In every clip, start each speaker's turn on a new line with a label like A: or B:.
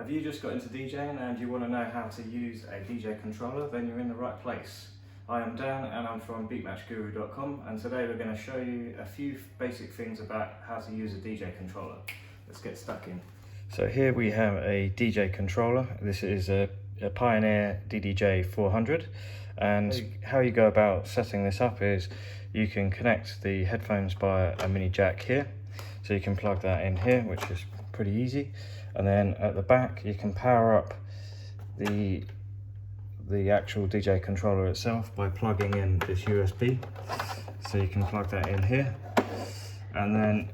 A: Have you just got into DJing and you want to know how to use a DJ controller? Then you're in the right place. I am Dan and I'm from beatmatchguru.com, and today we're going to show you a few basic things about how to use a DJ controller. Let's get stuck in. So here we have a DJ controller. This is a Pioneer DDJ 400, and how you go about setting this up is you can connect the headphones by a mini jack here. So you can plug that in here, which is pretty easy. And then at the back you can power up the actual DJ controller itself by plugging in this USB. So you can plug that in here, and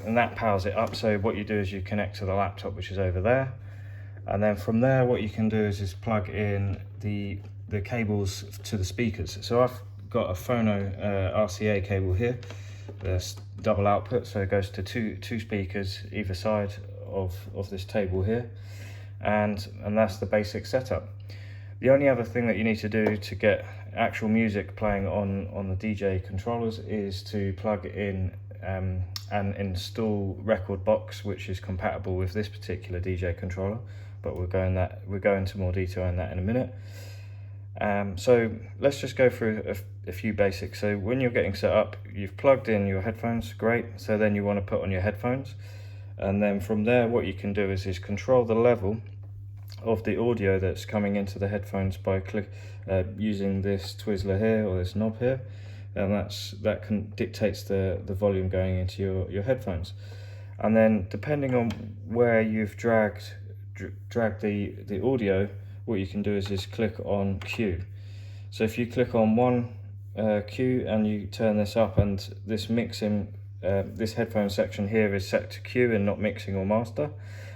A: that powers it up. So what you do is you connect to the laptop, which is over there, and then from there what you can do is plug in the cables to the speakers. So I've got a phono RCA cable here. There's double output, so it goes to two speakers either side of this table here, and that's the basic setup. The only other thing that you need to do to get actual music playing on the DJ controllers is to plug in and install Recordbox, which is compatible with this particular DJ controller, but we'll go into more detail on that in a minute. So let's just go through a few basics. So when you're getting set up, you've plugged in your headphones, great. So then you want to put on your headphones, and then from there what you can do is control the level of the audio that's coming into the headphones by using this Twizzler here, or this knob here, and that dictates the volume going into your headphones. And then depending on where you've dragged the audio, what you can do is click on Q. So if you click on one Q and you turn this up, and this mixing, this headphone section here is set to Q and not mixing or master,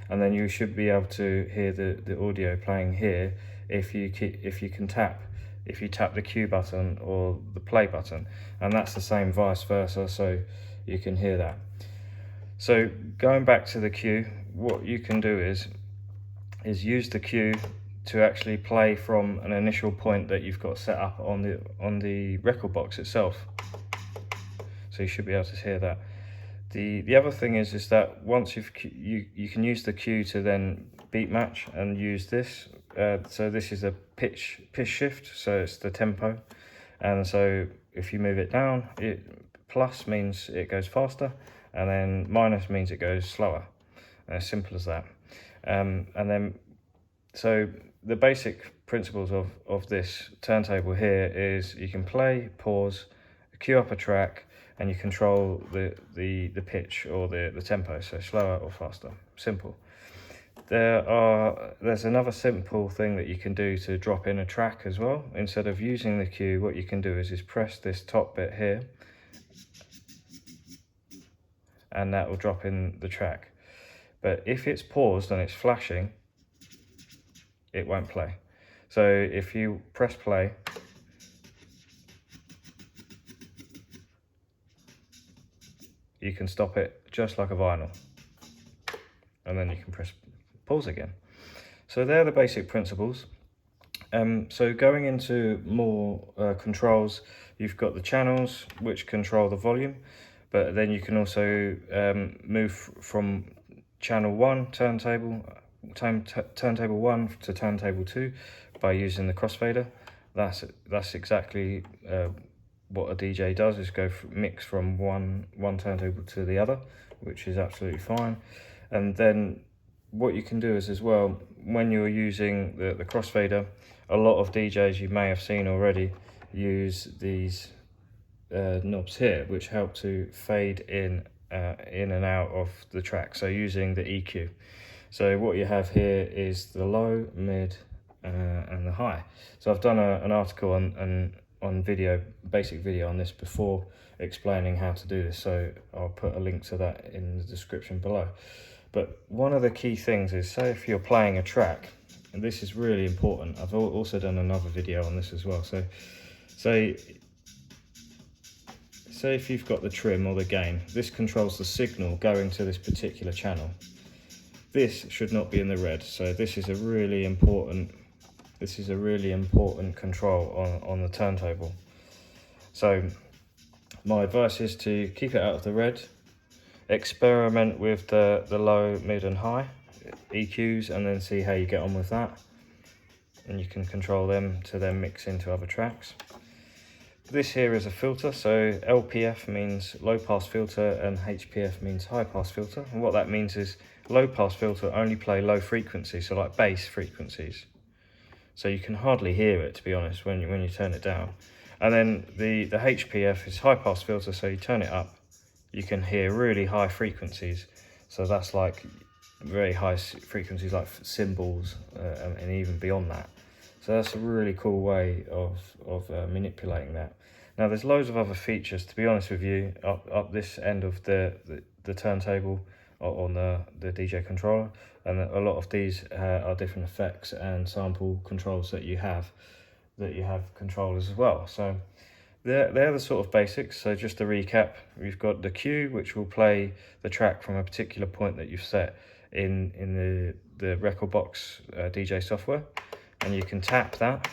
A: and then you should be able to hear the audio playing here if you tap the Q button or the play button, and that's the same vice versa, so you can hear that. So going back to the Q, what you can do is use the Q to actually play from an initial point that you've got set up on the Recordbox itself. So you should be able to hear that. The other thing is that once you can use the Q to then beat match and use this. So this is a pitch shift, so it's the tempo, and so if you move it down, plus means it goes faster, and then minus means it goes slower. As simple as that. And then so the basic principles of this turntable here is you can play, pause, cue up a track, and you control the pitch or the tempo, so slower or faster. Simple. There's another simple thing that you can do to drop in a track as well. Instead of using the cue, what you can do is press this top bit here, and that will drop in the track. But if it's paused and it's flashing, it won't play. So if you press play, you can stop it just like a vinyl, and then you can press pause again. So they're the basic principles. So going into more controls, you've got the channels which control the volume, but then you can also move from channel 1 turntable 1 to turntable 2 by using the crossfader. That's exactly what a DJ does, is mix from one turntable to the other, which is absolutely fine. And then what you can do is as well, when you're using the crossfader, a lot of DJs, you may have seen already, use these knobs here, which help to fade in and out of the track, so using the EQ. So what you have here is the low, mid, and the high. So I've done an article on video, basic video on this before, explaining how to do this, so I'll put a link to that in the description below. But one of the key things is, say if you're playing a track, and this is really important, I've also done another video on this as well. So say if you've got the trim or the gain, this controls the signal going to this particular channel. This should not be in the red, so this is a really important control on the turntable. So my advice is to keep it out of the red, experiment with the low, mid and high, EQs and then see how you get on with that. And you can control them to then mix into other tracks. This here is a filter, so LPF means low pass filter and HPF means high pass filter. And what that means is low pass filter only play low frequencies, so like bass frequencies. So you can hardly hear it, to be honest, when you turn it down. And then the HPF is high pass filter, so you turn it up, you can hear really high frequencies. So that's like very high frequencies like cymbals and even beyond that. So that's a really cool way of manipulating that. Now there's loads of other features, to be honest with you, up this end of the turntable on the DJ controller, and a lot of these are different effects and sample controls that you have controllers as well. So they're the sort of basics. So just to recap, we've got the cue, which will play the track from a particular point that you've set in the Recordbox DJ software, and you can tap that,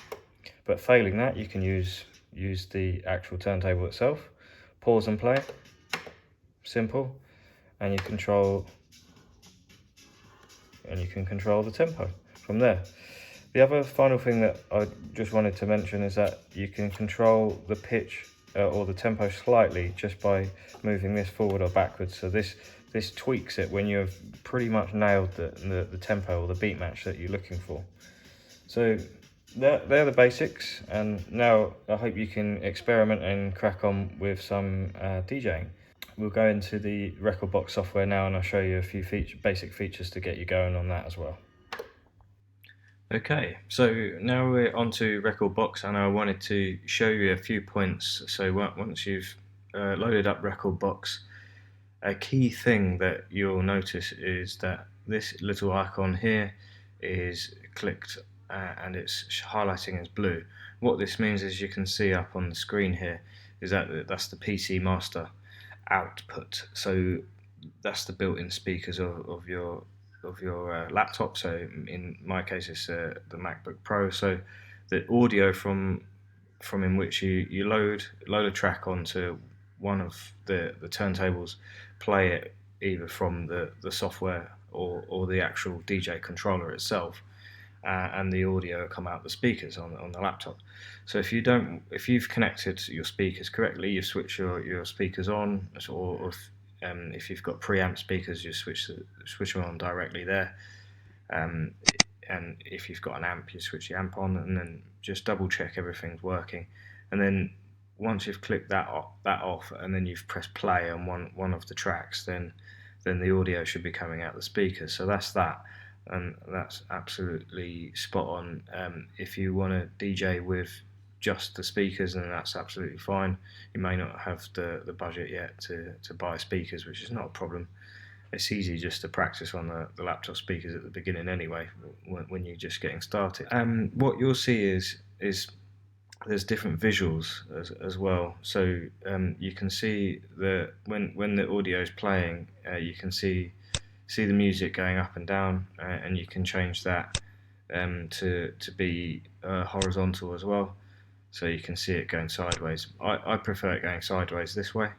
A: but failing that you can use the actual turntable itself. Pause and play, simple, and you can control the tempo from there. The other final thing that I just wanted to mention is that you can control the pitch or the tempo slightly just by moving this forward or backwards. So this tweaks it when you've pretty much nailed the tempo or the beat match that you're looking for. So they're the basics, and now I hope you can experiment and crack on with some DJing. We'll go into the Recordbox software now and I'll show you a few basic features to get you going on that as well. Okay, so now we're onto Recordbox, and I wanted to show you a few points. So once you've loaded up Recordbox, a key thing that you'll notice is that this little icon here is clicked and it's highlighting as blue. What this means is you can see up on the screen here is that's the PC master output. So that's the built-in speakers of your laptop. So in my case it's the MacBook Pro. So the audio from in which you load a track onto one of the turntables, play it either from the software or the actual DJ controller itself, and the audio will come out the speakers on the laptop. So if you've connected your speakers correctly, you switch your speakers on, or if you've got preamp speakers, you switch them on directly there. And if you've got an amp, you switch the amp on, and then just double check everything's working. And then once you've clicked that off, and then you've pressed play on one of the tracks, then the audio should be coming out the speakers. So that's that, and that's absolutely spot on. If you want to DJ with just the speakers, then that's absolutely fine. You may not have the budget yet to buy speakers, which is not a problem. It's easy just to practice on the laptop speakers at the beginning anyway, when you're just getting started. What you'll see is there's different visuals as well. So you can see when the audio is playing, you can see the music going up and down, and you can change that to be horizontal as well. So you can see it going sideways. I prefer it going sideways this way,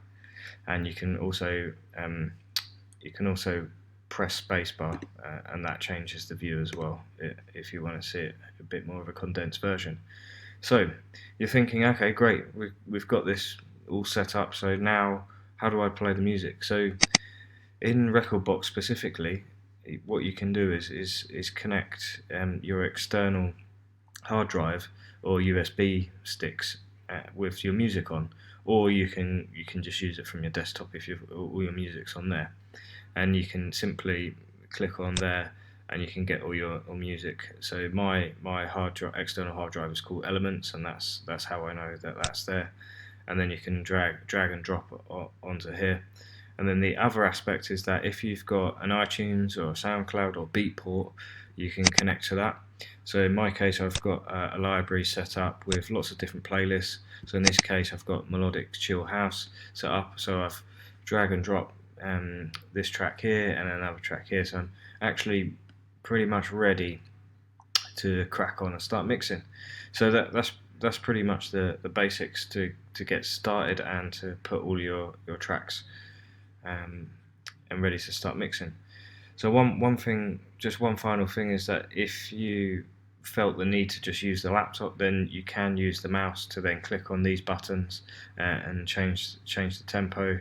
A: and you can also press spacebar, and that changes the view as well if you want to see it a bit more of a condensed version. So you're thinking, okay, great, we've got this all set up, so now how do I play the music? So in Recordbox specifically, what you can do is connect your external hard drive or USB sticks with your music on, or you can just use it from your desktop if all your music's on there, and you can simply click on there and you can get all your music. So my external hard drive is called Elements, and that's how I know that that's there. And then you can drag and drop it onto here. And then the other aspect is that if you've got an iTunes or a SoundCloud or Beatport, you can connect to that. So in my case, I've got a library set up with lots of different playlists. So in this case, I've got melodic chill house set up. So I've drag and drop this track here and another track here. So I'm actually pretty much ready to crack on and start mixing. So that's pretty much the basics to get started and to put all your tracks and ready to start mixing.
B: So one thing, just one final thing, is that if you felt the need to just use the laptop, then you can use the mouse to then click on these buttons and change the tempo,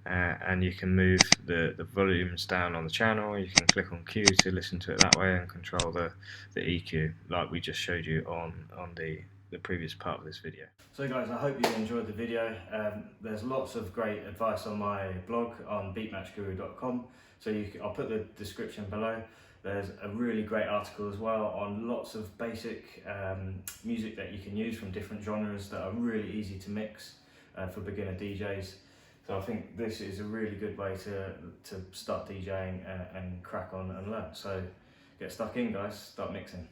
B: and you can move the volumes down on the channel. You can click on Q to listen to it that way and control the EQ like we just showed you on the previous part of this video.
A: So guys, I hope you enjoyed the video. There's lots of great advice on my blog on beatmatchguru.com, so I'll put the description below. There's a really great article as well on lots of basic music that you can use from different genres that are really easy to mix for beginner DJs. So I think this is a really good way to start DJing and crack on and learn. So get stuck in, guys, start mixing.